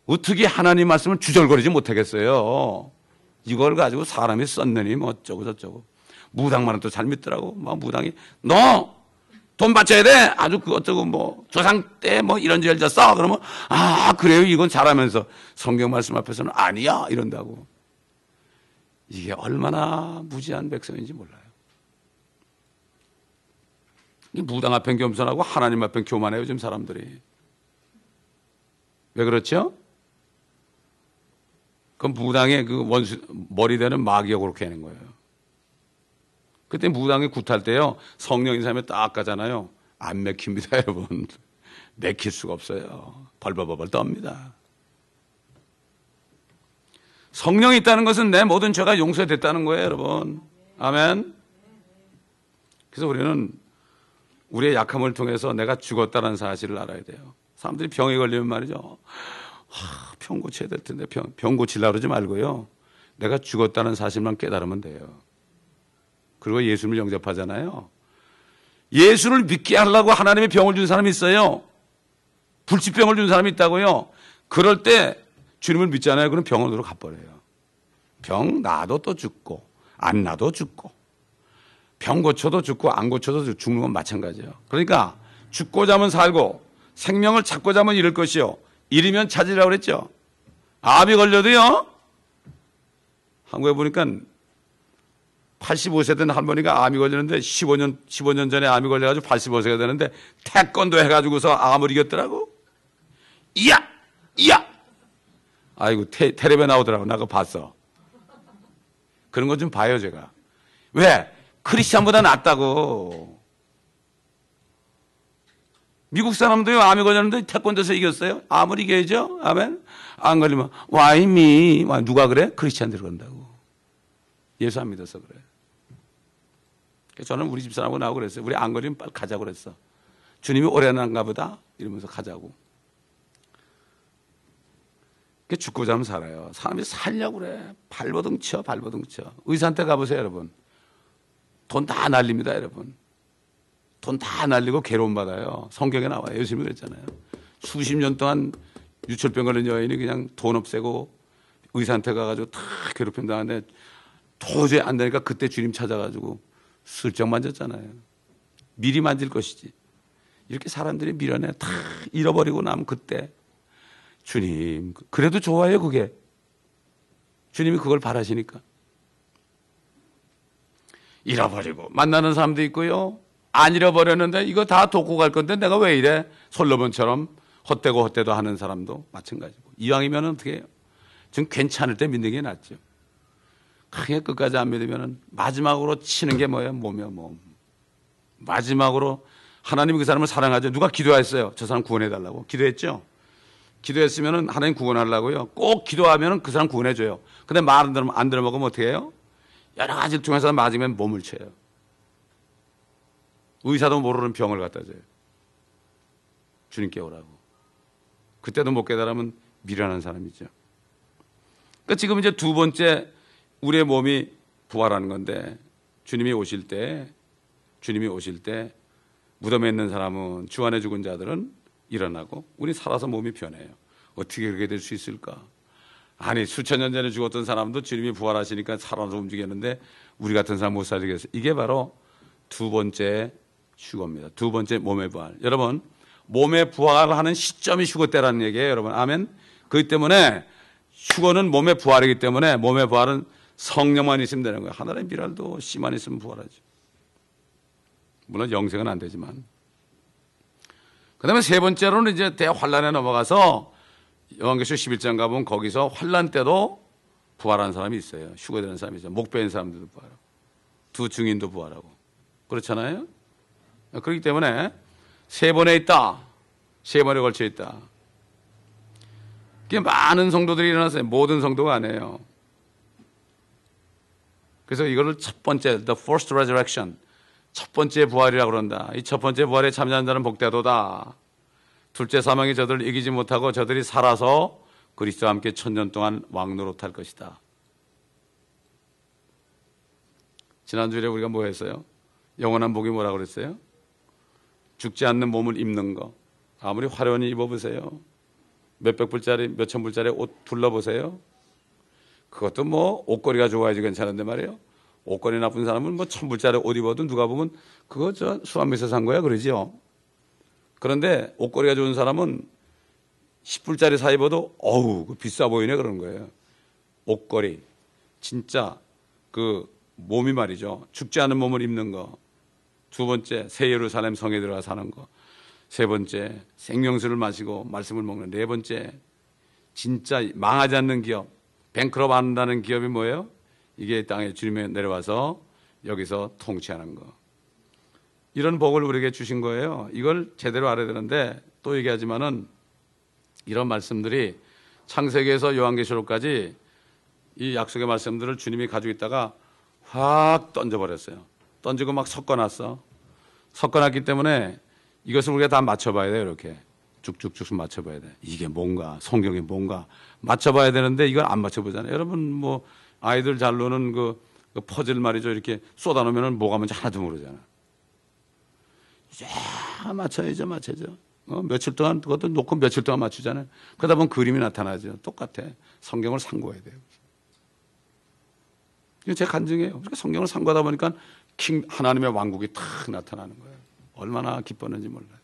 어떻게 하나님 말씀을 주절거리지 못하겠어요. 이걸 가지고 사람이 썼느니 뭐 어쩌고 저쩌고. 무당만은 또 잘 믿더라고. 막 무당이 너 돈 바쳐야 돼. 아주 그 어쩌고 뭐 조상 때 뭐 이런 죄를 졌어. 그러면 아 그래요. 이건 잘하면서 성경 말씀 앞에서는 아니야 이런다고. 이게 얼마나 무지한 백성인지 몰라요. 무당 앞엔 겸손하고 하나님 앞엔 교만해요. 요즘 사람들이. 왜 그렇죠? 그 무당의 그 원수 머리 되는 마귀가 그렇게 하는 거예요. 그때 무당이 굿할 때요 성령인 사람이 딱 가잖아요. 안 맥힙니다, 여러분. 맥힐 수가 없어요. 벌벌벌벌 떱니다. 성령이 있다는 것은 내 모든 죄가 용서됐다는 거예요, 여러분. 아멘. 그래서 우리는 우리의 약함을 통해서 내가 죽었다는 사실을 알아야 돼요. 사람들이 병에 걸리면 말이죠. 병 고쳐야 될 텐데 병 고치려고 그러지 말고요. 내가 죽었다는 사실만 깨달으면 돼요. 그리고 예수를 영접하잖아요. 예수를 믿게 하려고 하나님의 병을 준 사람이 있어요. 불치병을 준 사람이 있다고요. 그럴 때 주님을 믿잖아요. 그럼 병원으로 가버려요. 병 나도 또 죽고 안 나도 죽고 병 고쳐도 죽고 안 고쳐도 죽는 건 마찬가지예요. 그러니까 죽고자 하면 살고 생명을 찾고자 하면 잃을 것이요 잃으면 찾으라고 그랬죠. 암이 걸려도요. 한국에 보니까 85세 된 할머니가 암이 걸리는데 15년 전에 암이 걸려가지고 85세가 되는데 태권도 해가지고서 암을 이겼더라고. 이야! 아이고 텔레비에 나오더라고. 나 그거 봤어. 그런 거 좀 봐요 제가. 왜? 크리스찬보다 낫다고. 미국 사람도요 암이 걸렸는데 태권도에서 이겼어요. 암을 이겨야죠. 아멘. 안 걸리면 Why me? 누가 그래? 크리스찬들이 그런다고. 예수 안 믿어서 그래. 저는 우리 집사람하고 나오고 그랬어요. 우리 안 걸리면 빨리 가자고 그랬어. 주님이 오래 난가 보다 이러면서 가자고. 죽고자 하면 살아요. 사람이 살려고 그래. 발버둥 쳐. 의사한테 가보세요 여러분. 돈 다 날립니다 여러분. 돈 다 날리고 괴로움 받아요. 성경에 나와요. 예수님이 그랬잖아요. 수십 년 동안 유철병 걸린 여인이 그냥 돈 없애고 의사한테 가가지고 다 괴롭힘 당하는데 도저히 안 되니까 그때 주님 찾아가지고 슬쩍 만졌잖아요. 미리 만질 것이지. 이렇게 사람들이 미련해 다 잃어버리고 나면 그때 주님 그래도 좋아요 그게. 주님이 그걸 바라시니까. 잃어버리고 만나는 사람도 있고요. 안 잃어버렸는데 이거 다 돕고 갈 건데 내가 왜 이래. 솔로몬처럼 헛되고 하는 사람도 마찬가지고. 이왕이면 어떻게 해요. 좀 괜찮을 때 믿는 게 낫죠. 크게 끝까지 안 믿으면 마지막으로 치는 게 뭐예요? 몸이요 몸. 마지막으로 하나님이 그 사람을 사랑하죠. 누가 기도했어요? 저 사람 구원해달라고. 기도했죠? 기도했으면 하나님 구원하려고요. 꼭 기도하면 그 사람 구원해줘요. 근데 말 안 들어먹으면 어떻게 해요? 여러 가지를 통해서 맞으면 몸을 쳐요. 의사도 모르는 병을 갖다 줘요. 주님께 오라고. 그때도 못 깨달으면 미련한 사람이죠. 그러니까 지금 이제 두 번째 우리의 몸이 부활하는 건데 주님이 오실 때 무덤에 있는 사람은 주 안에 죽은 자들은 일어나고 우리 살아서 몸이 변해요. 어떻게 그렇게 될 수 있을까? 아니 수천 년 전에 죽었던 사람도 주님이 부활하시니까 살아서 움직였는데 우리 같은 사람 못 살리겠어요. 이게 바로 두 번째 휴거입니다. 두 번째 몸의 부활. 여러분 몸의 부활하는 시점이 휴거 때라는 얘기예요. 여러분 아멘. 그렇기 때문에 휴거는 몸의 부활이기 때문에 몸의 부활은 성령만 있으면 되는 거예요. 하늘의 미랄도 씨만 있으면 부활하죠. 물론 영생은 안 되지만. 그 다음에 세 번째로는 이제 대환란에 넘어가서 요한계시록 11장 가보면 거기서 환란 때도 부활하는 사람이 있어요. 휴거되는 사람이 있어요. 목 베인 사람들도 부활하고 두 증인도 부활하고 그렇잖아요. 그렇기 때문에 세 번에 있다. 세 번에 걸쳐 있다. 그게 많은 성도들이 일어났어요. 모든 성도가 아니에요. 그래서 이거를 첫 번째 the first resurrection 첫 번째 부활이라고 그런다. 이 첫 번째 부활에 참여한 자는 복되도다. 둘째 사망이 저들을 이기지 못하고 저들이 살아서 그리스도와 함께 1000년 동안 왕노릇할 것이다. 지난주에 우리가 뭐 했어요? 영원한 복이 뭐라고 그랬어요? 죽지 않는 몸을 입는 거. 아무리 화려하게 입어보세요. 몇백 불짜리, 몇천 불짜리 옷 둘러보세요. 그것도 뭐 옷걸이가 좋아야지 괜찮은데 말이에요. 옷걸이 나쁜 사람은 뭐 1,000불짜리 옷 입어도 누가 보면 그거 저 수암에서 산 거야 그러지요. 그런데 옷걸이가 좋은 사람은 10불짜리 사 입어도 어우 그 비싸 보이네 그러는 거예요. 옷걸이 진짜 그 몸이 말이죠. 죽지 않은 몸을 입는 거. 두 번째 새 예루살렘 성에 들어가 사는 거. 세 번째 생명수를 마시고 말씀을 먹는. 네 번째 진짜 망하지 않는 기업, 뱅크럽 안 한다는 기업이 뭐예요? 이게 땅에 주님이 내려와서 여기서 통치하는 거. 이런 복을 우리에게 주신 거예요. 이걸 제대로 알아야 되는데 또 얘기하지만은 이런 말씀들이 창세기에서 요한계시록까지 이 약속의 말씀들을 주님이 가지고 있다가 확 던져버렸어요. 던지고 막 섞어놨어. 섞어놨기 때문에 이것을 우리가 다 맞춰봐야 돼요. 이렇게 쭉쭉쭉 맞춰봐야 돼. 이게 뭔가 성경이 뭔가 맞춰봐야 되는데 이걸 안 맞춰보잖아요. 여러분 뭐 아이들 잘 노는 그 퍼즐 말이죠. 이렇게 쏟아놓으면 뭐가 뭔지 하나도 모르잖아. 맞춰야죠. 며칠 동안 그것도 놓고 며칠 동안 맞추잖아요. 그러다 보면 그림이 나타나죠. 똑같아. 성경을 상고해야 돼요. 이거 제 간증이에요. 그러니까 성경을 상고하다 보니까 하나님의 왕국이 탁 나타나는 거예요. 얼마나 기뻤는지 몰라요.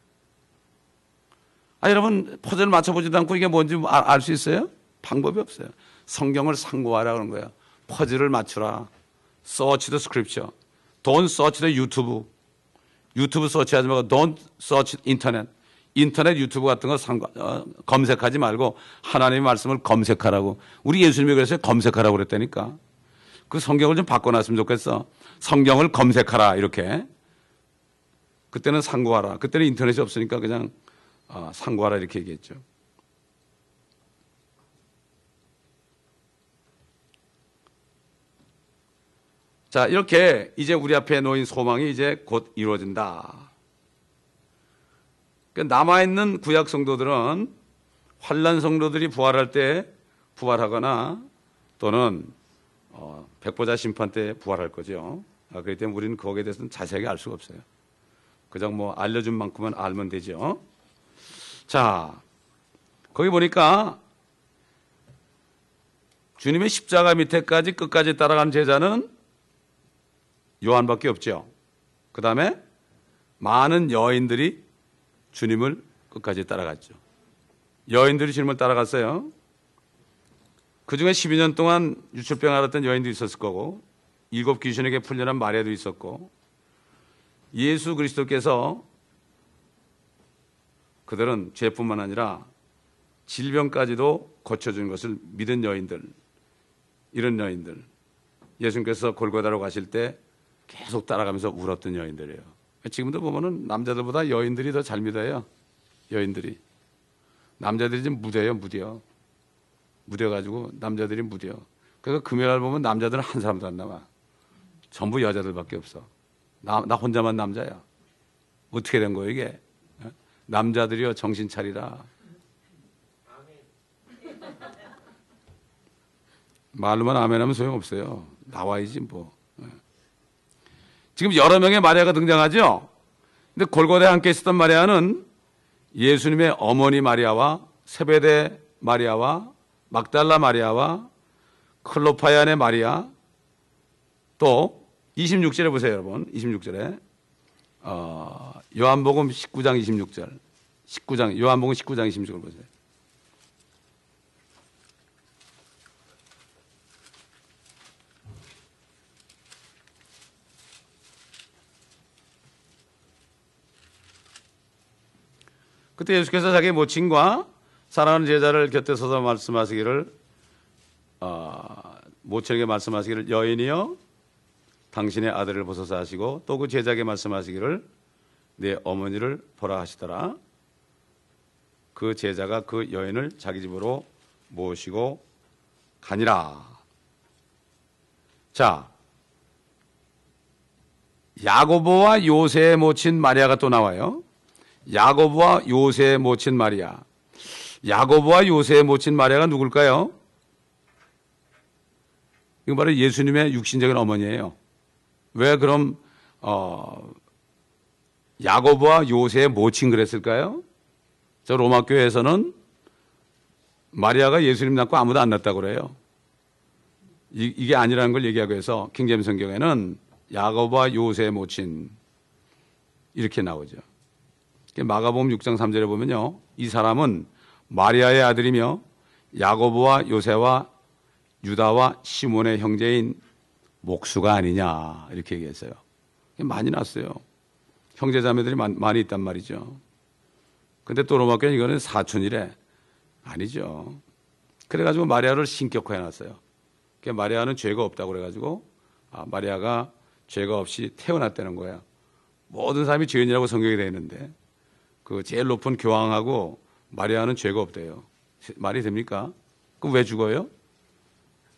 여러분 퍼즐 맞춰보지도 않고 이게 뭔지 알 수 있어요? 방법이 없어요. 성경을 상고하라 그런 거예요. 퍼즐을 맞추라. Search the scripture. Don't search the YouTube. 유튜브 서치하지 말고 Don't search internet. 인터넷 유튜브 같은 거 검색하지 말고 하나님의 말씀을 검색하라고. 우리 예수님이 그래서 검색하라고 그랬다니까. 그 성경을 좀 바꿔놨으면 좋겠어. 성경을 검색하라 이렇게. 그때는 상고하라. 그때는 인터넷이 없으니까 그냥 상고하라 이렇게 얘기했죠. 자, 이렇게 이제 우리 앞에 놓인 소망이 이제 곧 이루어진다. 남아있는 구약 성도들은 환난 성도들이 부활할 때 부활하거나 또는 백보자 심판 때 부활할 거죠. 그렇기 때문에 우리는 거기에 대해서는 자세하게 알 수가 없어요. 그냥 뭐 알려준 만큼은 알면 되죠. 자, 거기 보니까 주님의 십자가 밑에까지 끝까지 따라간 제자는 요한밖에 없죠. 그 다음에 많은 여인들이 주님을 끝까지 따라갔죠. 여인들이 주님을 따라갔어요. 그 중에 12년 동안 유출병 앓았던 여인도 있었을 거고 7 귀신에게 풀려난 마리아도 있었고 예수 그리스도께서 그들은 죄뿐만 아니라 질병까지도 고쳐준 것을 믿은 여인들, 이런 여인들, 예수님께서 골고다로 가실 때 계속 따라가면서 울었던 여인들이에요. 지금도 보면은 남자들보다 여인들이 더 잘 믿어요. 여인들이. 남자들이 좀 무뎌요, 무뎌. 무뎌가지고 남자들이 무뎌. 그래서 금요일 보면 남자들은 한 사람도 안 나와. 전부 여자들밖에 없어. 나 혼자만 남자야. 어떻게 된 거예요, 이게? 남자들이요, 정신 차리라. 말로만 아멘하면 소용없어요. 나와야지 뭐. 지금 여러 명의 마리아가 등장하죠. 근데 골고다에 함께 있었던 마리아는 예수님의 어머니 마리아와 세베대 마리아와 막달라 마리아와 클로파얀의 마리아, 또 26절에 보세요, 여러분. 26절에 요한복음 19장 26절, 19장 요한복음 19장 26절 보세요. 그때 예수께서 자기 모친과 사랑하는 제자를 곁에 서서 말씀하시기를, 모친에게 말씀하시기를, 여인이여 당신의 아들을 보소서 하시고 또 그 제자에게 말씀하시기를, 내 어머니를 보라 하시더라. 그 제자가 그 여인을 자기 집으로 모시고 가니라. 자, 야고보와 요새의 모친 마리아가 또 나와요. 야고보와 요새의 모친 마리아. 야고보와 요새의 모친 마리아가 누굴까요? 이건 바로 예수님의 육신적인 어머니예요. 왜 그럼 야고보와 요새의 모친 그랬을까요? 저 로마 교회에서는 마리아가 예수님 낳고 아무도 안 낳았다고 그래요. 이게 아니라는 걸 얘기하기 위해서 킹제임스 성경에는 야곱과 요셉의 모친 이렇게 나오죠. 마가복음 6장 3절에 보면요, 이 사람은 마리아의 아들이며 야고보와 요새와 유다와 시몬의 형제인 목수가 아니냐 이렇게 얘기했어요. 많이 났어요. 형제자매들이 많이 있단 말이죠. 근데 또 로마교는 이거는 사촌이래. 아니죠. 그래가지고 마리아를 신격화해 놨어요. 마리아는 죄가 없다고 그래가지고 마리아가 죄가 없이 태어났다는 거야. 모든 사람이 죄인이라고 성경에 되어 있는데 그 제일 높은 교황하고 마리아는 죄가 없대요. 말이 됩니까? 그럼 왜 죽어요?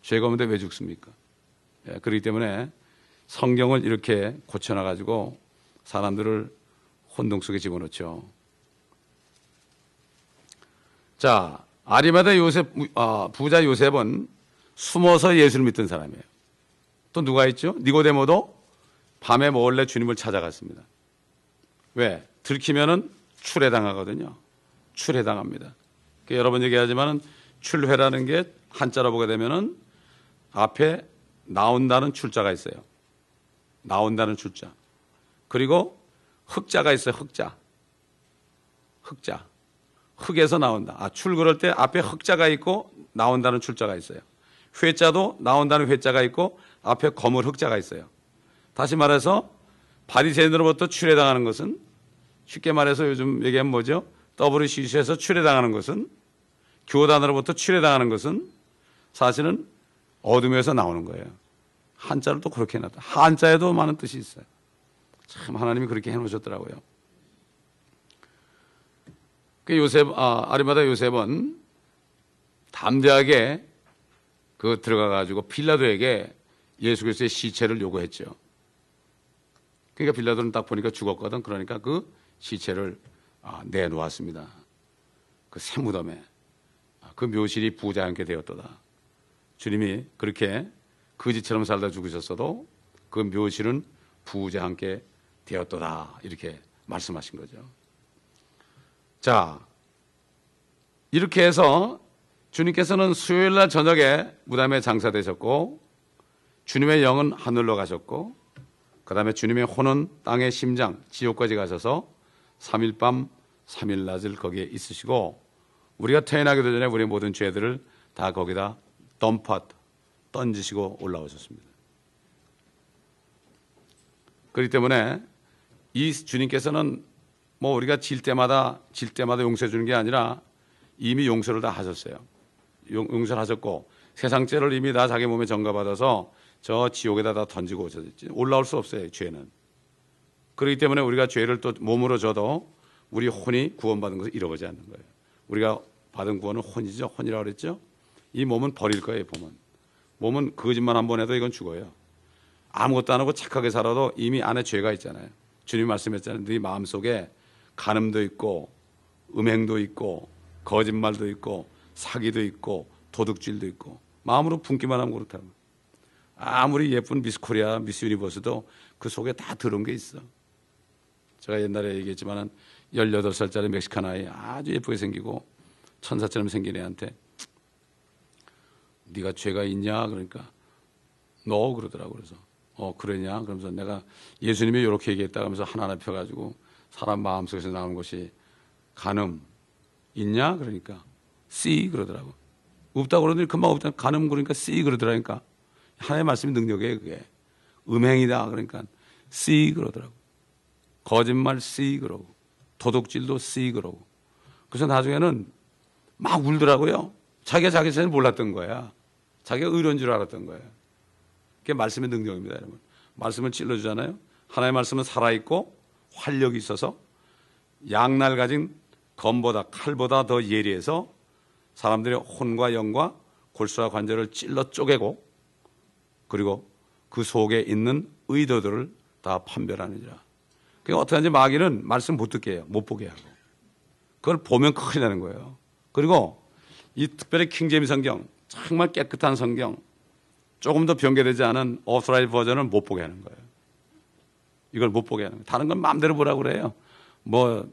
죄가 없는데 왜 죽습니까? 예, 그렇기 때문에 성경을 이렇게 고쳐놔가지고 사람들을 혼동 속에 집어넣죠. 자, 아리마다 요셉, 부자 요셉은 숨어서 예수를 믿던 사람이에요. 또 누가 있죠? 니고데모도 밤에 몰래 주님을 찾아갔습니다. 왜? 들키면은 출회당하거든요. 출회당합니다. 여러 번 얘기하지만은 출회라는 게 한자로 보게 되면은 앞에 나온다는 출자가 있어요. 나온다는 출자. 그리고 흑자가 있어요. 흑자. 흑자. 흑에서 나온다. 출그럴 때 앞에 흑자가 있고 나온다는 출자가 있어요. 회자도 나온다는 회자가 있고 앞에 거물 흑자가 있어요. 다시 말해서 바리새인으로부터 출회당하는 것은, 쉽게 말해서 요즘 얘기하면 뭐죠? WCC에서 출회당하는 것은, 교단으로부터 출회당하는 것은 사실은 어둠에서 나오는 거예요. 한자를 또 그렇게 해놨다. 한자에도 많은 뜻이 있어요. 참 하나님이 그렇게 해놓으셨더라고요. 아리마다 요셉은 담대하게 들어가가지고 빌라도에게 예수 그리스도의 시체를 요구했죠. 그러니까 빌라도는 딱 보니까 죽었거든. 그러니까 그 시체를 내놓았습니다. 그 새 무덤에. 그 묘실이 부자와 함께 되었도다. 주님이 그렇게 거지처럼 살다 죽으셨어도 그 묘실은 부자와 함께 되었도다. 이렇게 말씀하신 거죠. 자, 이렇게 해서 주님께서는 수요일 날 저녁에 무덤에 장사되셨고, 주님의 영은 하늘로 가셨고, 그 다음에 주님의 혼은 땅의 심장 지옥까지 가셔서 3일 밤 3일 낮을 거기에 있으시고, 우리가 태어나기도 전에 우리의 모든 죄들을 다 거기다 던지시고 올라오셨습니다. 그렇기 때문에 이 주님께서는 뭐 우리가 질 때마다 용서해 주는 게 아니라 이미 용서를 다 하셨어요. 용서를 하셨고 세상 죄를 이미 다 자기 몸에 전가받아서 저 지옥에다 다 던지고 오셨지. 올라올 수 없어요, 죄는. 그렇기 때문에 우리가 죄를 또 몸으로 져도 우리 혼이 구원받은 것을 잃어버리지 않는 거예요. 우리가 받은 구원은 혼이죠. 혼이라고 그랬죠. 이 몸은 버릴 거예요, 몸은 거짓말 한 번 해도 이건 죽어요. 아무것도 안 하고 착하게 살아도 이미 안에 죄가 있잖아요. 주님이 말씀했잖아요. 네 마음속에 간음도 있고 음행도 있고 거짓말도 있고 사기도 있고 도둑질도 있고 마음으로 품기만 하면 그렇다고. 아무리 예쁜 미스 코리아, 미스 유니버스도 그 속에 다 들어온 게 있어. 제가 옛날에 얘기했지만 18살짜리 멕시칸 아이 아주 예쁘게 생기고 천사처럼 생긴 애한테 네가 죄가 있냐? 그러니까 너 그러더라고. 그래서 그러냐? 그러면서 내가 예수님이 이렇게 얘기했다 하면서 하나하나 펴가지고 사람 마음속에서 나오는 것이 간음 있냐? 그러니까 씨 그러더라고. 없다고 그러더니 금방 없다. 간음 그러니까 씨 그러더라니까. 하나님의 말씀이 능력이에요, 그게. 음행이다 그러니까 씨 그러더라고. 거짓말 씨 그러고 도둑질도 씨 그러고. 그래서 나중에는 막 울더라고요. 자기가 자기 자신을 몰랐던 거야. 자기가 의로운 줄 알았던 거예요. 그게 말씀의 능력입니다, 여러분. 말씀을 찔러주잖아요. 하나님의 말씀은 살아있고 활력이 있어서 양날 가진 검보다 칼보다 더 예리해서 사람들의 혼과 영과 골수와 관절을 찔러 쪼개고 그리고 그 속에 있는 의도들을 다 판별하느니라. 그러니까 어떡하는지 마귀는 말씀 못 듣게 해요. 못 보게 하고. 그걸 보면 큰일 나는 거예요. 그리고 이 특별히 킹제임스 성경, 정말 깨끗한 성경, 조금 더 변개되지 않은 오스트라일 버전을 못 보게 하는 거예요. 이걸 못 보게 하는 거예요. 다른 건 마음대로 보라고 그래요. 뭐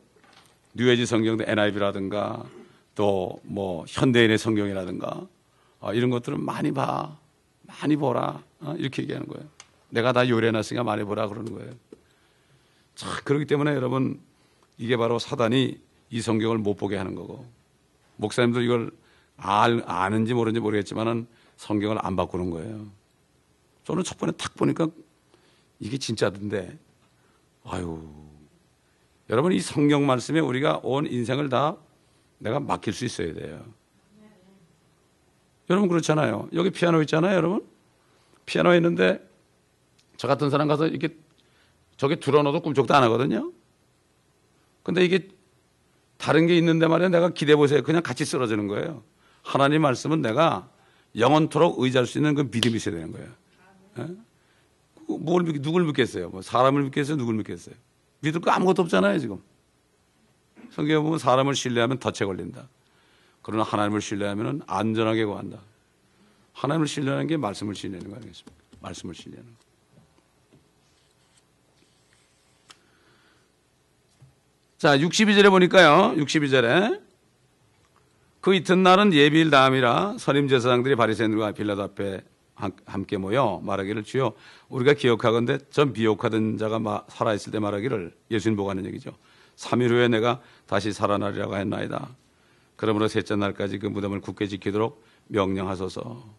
뉴에이지 성경도 NIV라든가 또 뭐 현대인의 성경이라든가 이런 것들은 많이 봐. 많이 보라. 이렇게 얘기하는 거예요. 내가 다 요리해놨으니까 많이 보라 그러는 거예요. 자, 그렇기 때문에 여러분 이게 바로 사단이 이 성경을 못 보게 하는 거고, 목사님도 이걸 아는지 모르는지 모르겠지만은 성경을 안 바꾸는 거예요. 저는 첫 번에 탁 보니까 이게 진짜던데, 아유, 여러분 이 성경 말씀에 우리가 온 인생을 다 내가 맡길 수 있어야 돼요. 여러분 그렇잖아요. 여기 피아노 있잖아요, 여러분. 피아노 있는데 저 같은 사람 가서 이렇게 저게 들어넣어도 꿈쩍도 안 하거든요. 근데 이게 다른 게 있는데 말이야, 내가 기대해 보세요. 그냥 같이 쓰러지는 거예요. 하나님 말씀은 내가 영원토록 의지할 수 있는 그 믿음이 있어야 되는 거예요. 예? 누굴 믿겠어요? 뭐 사람을 믿겠어요? 누굴 믿겠어요? 믿을 거 아무것도 없잖아요, 지금. 성경에 보면 사람을 신뢰하면 덫에 걸린다. 그러나 하나님을 신뢰하면 안전하게 구한다. 하나님을 신뢰하는 게 말씀을 신뢰하는 거 아니겠습니까? 말씀을 신뢰하는 거. 자, 62절에 보니까요. 62절에 그 이튿날은 예비일 다음이라 선임 제사장들이 바리새인들과 빌라도 앞에 함께 모여 말하기를, 주여 우리가 기억하건대 전 미혹하던 자가 살아있을 때 말하기를, 예수님 보고 하는 얘기죠. 3일 후에 내가 다시 살아나리라고 했나이다. 그러므로 셋째 날까지 그 무덤을 굳게 지키도록 명령하소서.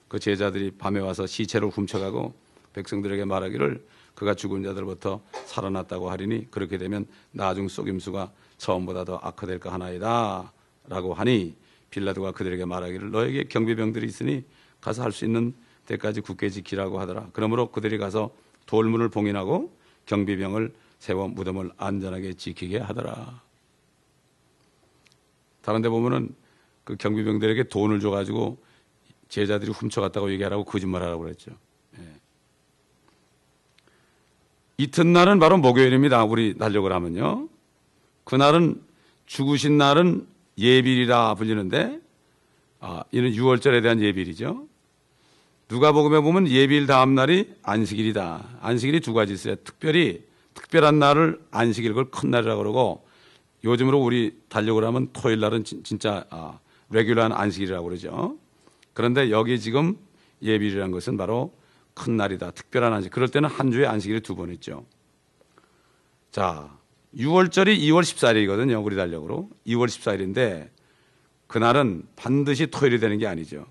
그 제자들이 밤에 와서 시체를 훔쳐가고 백성들에게 말하기를, 그가 죽은 자들로부터 살아났다고 하리니 그렇게 되면 나중 속임수가 처음보다 더 악화될까 하나이다 라고 하니, 빌라도가 그들에게 말하기를, 너에게 경비병들이 있으니 가서 할 수 있는 때까지 굳게 지키라고 하더라. 그러므로 그들이 가서 돌문을 봉인하고 경비병을 세워 무덤을 안전하게 지키게 하더라. 다른 데 보면은 그 경비병들에게 돈을 줘가지고 제자들이 훔쳐갔다고 얘기하라고 거짓말하라고 그랬죠. 예. 이튿날은 바로 목요일입니다. 우리 달력을 하면요. 그날은 죽으신 날은 예비일이라 불리는데, 이는 6월절에 대한 예비일이죠. 누가복음에 보면 예비일 다음 날이 안식일이다. 안식일이 두 가지 있어요. 특별한 날을 안식일, 그걸 큰 날이라고 그러고, 요즘으로 우리 달력을 하면 토요일 날은 진짜 레귤러한 안식일이라고 그러죠. 그런데 여기 지금 예비일이라는 것은 바로 큰 날이다. 특별한 안식. 그럴 때는 한 주에 안식일이 두 번 있죠. 자, 6월절이 2월 14일이거든요. 우리 달력으로. 2월 14일인데 그날은 반드시 토요일이 되는 게 아니죠.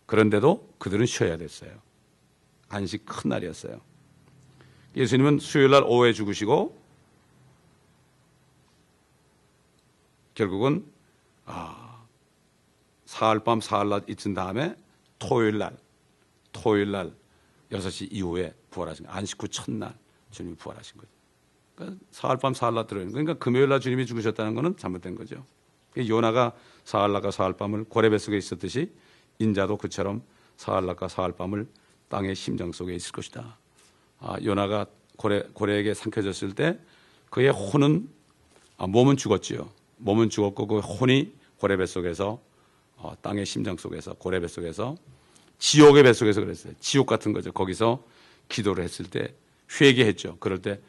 그런데도 그들은 쉬어야 됐어요. 안식 큰 날이었어요. 예수님은 수요일 날 오후에 죽으시고 결국은 사흘밤 사흘낮 있은 다음에 토요일 날 6시 이후에 부활하신 거예요. 안식 후 첫날 주님이 부활하신 거죠. 그러니까 사흘밤 사흘낮 들어있는 거예요. 그러니까 금요일 날 주님이 죽으셨다는 것은 잘못된 거죠. 요나가 사흘낮과 사흘밤을 고래 뱃속에 있었듯이 인자도 그처럼 사흘낮과 사흘밤을 땅의 심장 속에 있을 것이다. 요나가 고래에게 삼켜졌을 때 그의 혼은 몸은 죽었지요. 몸은 죽었고 그 혼이 고래 뱃속에서 땅의 심장 속에서 고래 뱃속에서 지옥의 뱃속에서 그랬어요. 지옥 같은 거죠. 거기서 기도를 했을 때 회개했죠. 그럴 때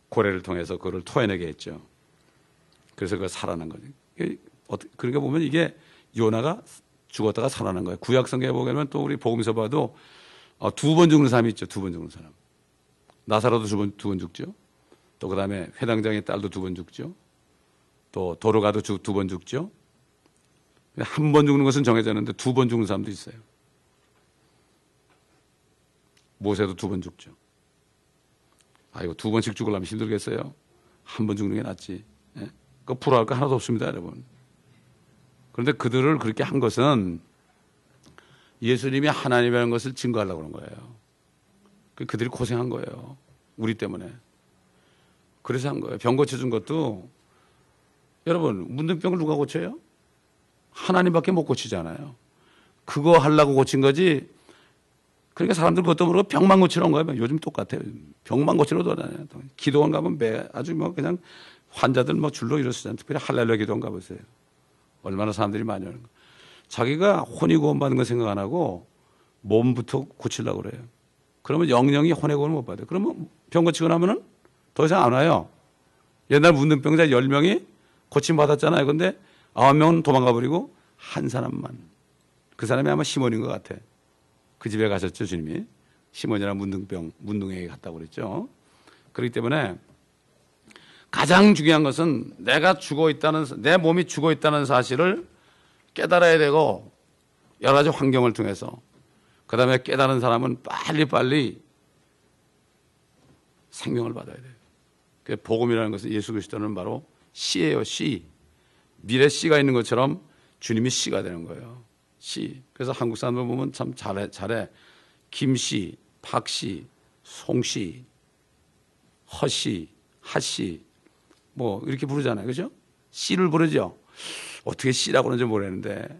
고래를 통해서 그를 토해내게 했죠. 그래서 그가 살아난 거죠. 그러니까 보면 이게 요나가 죽었다가 살아난 거예요. 구약 성경에 보면 또 우리 복음서 봐도 두 번 죽는 사람이 있죠. 두 번 죽는 사람. 나사로도 두 번 죽죠. 또 그다음에 회당장의 딸도 두 번 죽죠. 또 도로가도 두 번 죽죠. 한 번 죽는 것은 정해졌는데 두 번 죽는 사람도 있어요. 모세도 두 번 죽죠. 이거 두 번씩 죽으려면 힘들겠어요. 한 번 죽는 게 낫지. 예? 그거 부러워할 거 하나도 없습니다, 여러분. 그런데 그들을 그렇게 한 것은 예수님이 하나님이라는 것을 증거하려고 그런 거예요. 그들이 고생한 거예요. 우리 때문에. 그래서 한 거예요. 병 고쳐준 것도, 여러분, 문둥병을 누가 고쳐요? 하나님밖에 못 고치잖아요. 그거 하려고 고친 거지. 그러니까 사람들 그것도 모르고 병만 고치러 온 거예요. 요즘 똑같아요. 병만 고치러 돌아다녀요. 기도원 가면 아주 그냥 환자들 줄로 일어서잖아요. 특별히 할렐루야 기도원 가보세요. 얼마나 사람들이 많이 오는 거. 자기가 혼이 구원받는 거 생각 안 하고 몸부터 고치려고 그래요. 그러면 영영이 혼의 구원을 못 받아요. 그러면 병 고치고 나면은 더 이상 안 와요. 옛날 문둥병자 10명이 고침 받았잖아요. 근데 9명은 도망가 버리고 한 사람만. 그 사람이 아마 시몬인 것 같아. 그 집에 가셨죠, 주님이. 시몬이랑 문둥이에게 갔다고 그랬죠. 그렇기 때문에 가장 중요한 것은 내 몸이 죽어 있다는 사실을 깨달아야 되고, 여러 가지 환경을 통해서. 그 다음에 깨달은 사람은 빨리빨리 생명을 받아야 돼요. 그 복음이라는 것은 예수 그리스도는 바로 씨예요, 씨. 밀에 씨가 있는 것처럼 주님이 씨가 되는 거예요. 씨. 그래서 한국 사람들 보면 참 잘해. 김씨, 박씨, 송씨, 허씨, 하씨, 뭐 이렇게 부르잖아요. 그죠? 씨를 부르죠. 어떻게 씨라고 그러는지 모르겠는데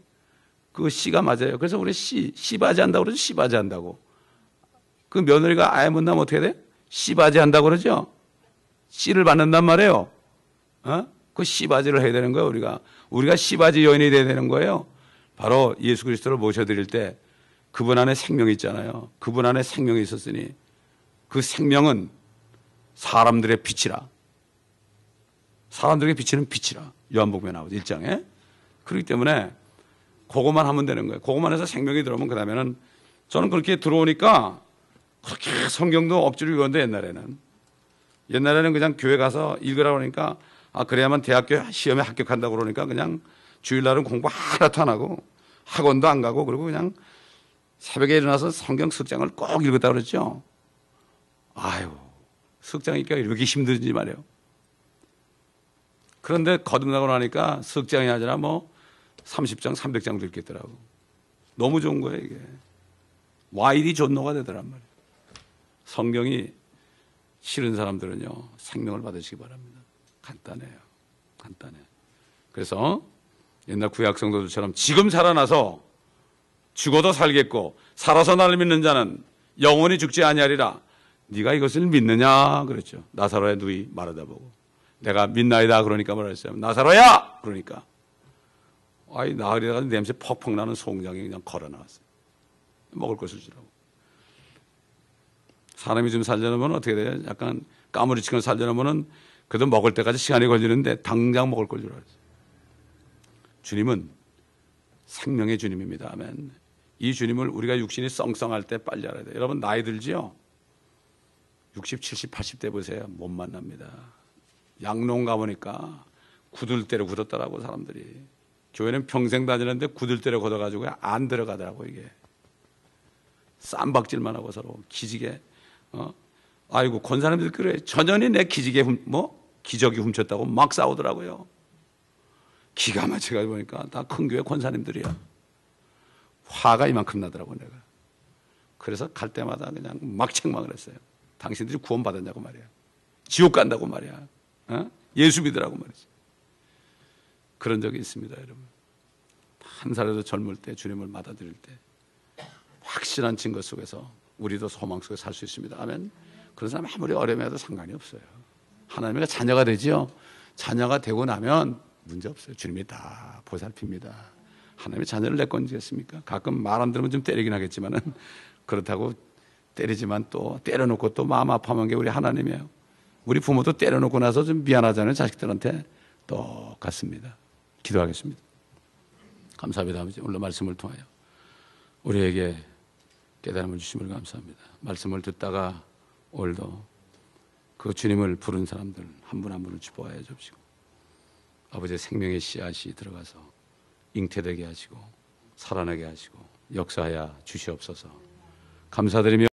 그 씨가 맞아요. 그래서 우리 씨바지 한다고 그러죠. 씨바지 한다고. 그 며느리가 아예 못 나면 어떻게 돼? 씨바지 한다고 그러죠. 씨를 받는단 말이에요. 그 씨바지를 해야 되는 거예요. 우리가 씨바지 여인이 돼야 되는 거예요. 바로 예수 그리스도를 모셔드릴 때 그분 안에 생명이 있잖아요. 그분 안에 생명이 있었으니 그 생명은 사람들의 빛이라. 사람들에게 비치는 빛이라. 요한복음에 나오죠. 1장에. 그렇기 때문에 그것만 하면 되는 거예요. 그것만 해서 생명이 들어오면 그 다음에는 저는 그렇게 들어오니까 그렇게 성경도 억지로 읽었는데 옛날에는 그냥 교회 가서 읽으라고 그러니까 그래야만 대학교 시험에 합격한다고 그러니까 그냥 주일날은 공부 하나도 안 하고 학원도 안 가고 그리고 그냥 새벽에 일어나서 성경 석장을 꼭 읽었다 그랬죠. 아유, 석장 읽기가 이렇게 힘들지 말이에요. 그런데 거듭나고 나니까 석장이 아니라 뭐 30장, 300장도 읽겠더라고. 너무 좋은 거예요, 이게. 와일이 존노가 되더란 말이에요. 성경이 싫은 사람들은요, 생명을 받으시기 바랍니다. 간단해요. 간단해. 그래서 옛날 구약 성도들처럼 지금 살아나서 죽어도 살겠고 살아서 나를 믿는 자는 영원히 죽지 아니하리라. 네가 이것을 믿느냐 그랬죠. 나사로의 누이 말하다 보고 내가 믿나이다 그러니까 뭐라 했어요. 나사로야 그러니까 나으리다가 냄새 퍽퍽 나는 소공장에 그냥 걸어 나왔어요. 먹을 것을 주라고. 사람이 좀 살려놓으면 어떻게 돼요? 약간 까무리치고 살려놓으면 그래도 먹을 때까지 시간이 걸리는데 당장 먹을 걸 주라 그랬어요. 주님은 생명의 주님입니다. 아멘. 이 주님을 우리가 육신이 썽썽할 때 빨리 알아야 돼요. 여러분 나이 들지요? 60, 70, 80대 보세요. 못 만납니다. 양농 가보니까 구들대로 굳었더라고 사람들이. 교회는 평생 다니는데 구들대로 걷어가지고 안 들어가더라고 이게. 쌈박질만 하고 서로 기지개. 아이고 권사님들 그래. 전현이 내 기지개 기저귀 훔쳤다고 막 싸우더라고요. 기가 막혀가지고 보니까 다 큰 교회 권사님들이야. 화가 이만큼 나더라고 내가. 그래서 갈 때마다 그냥 막 책망을 했어요. 당신들이 구원 받았냐고 말이야. 지옥 간다고 말이야. 예수 믿으라고 말이지. 그런 적이 있습니다, 여러분. 한 살에도 젊을 때 주님을 받아들일 때 확실한 증거 속에서 우리도 소망 속에 살 수 있습니다. 아멘. 그런 사람 아무리 어려움에도 상관이 없어요. 하나님의 자녀가 되지요. 자녀가 되고 나면 문제 없어요. 주님이 다 보살핍니다. 하나님의 자녀를 내 건지겠습니까? 가끔 말 안 들으면 좀 때리긴 하겠지만은 그렇다고 때리지만 또 때려놓고 또 마음 아파하는 게 우리 하나님이에요. 우리 부모도 때려놓고 나서 좀 미안하잖아요. 자식들한테 똑같습니다. 기도하겠습니다. 감사합니다. 아버지 오늘 말씀을 통하여 우리에게 깨달음을 주심을 감사합니다. 말씀을 듣다가 오늘도 그 주님을 부른 사람들 한 분 한 분을 축복하여 주시고 아버지의 생명의 씨앗이 들어가서 잉태되게 하시고 살아나게 하시고 역사하여 주시옵소서. 감사드리며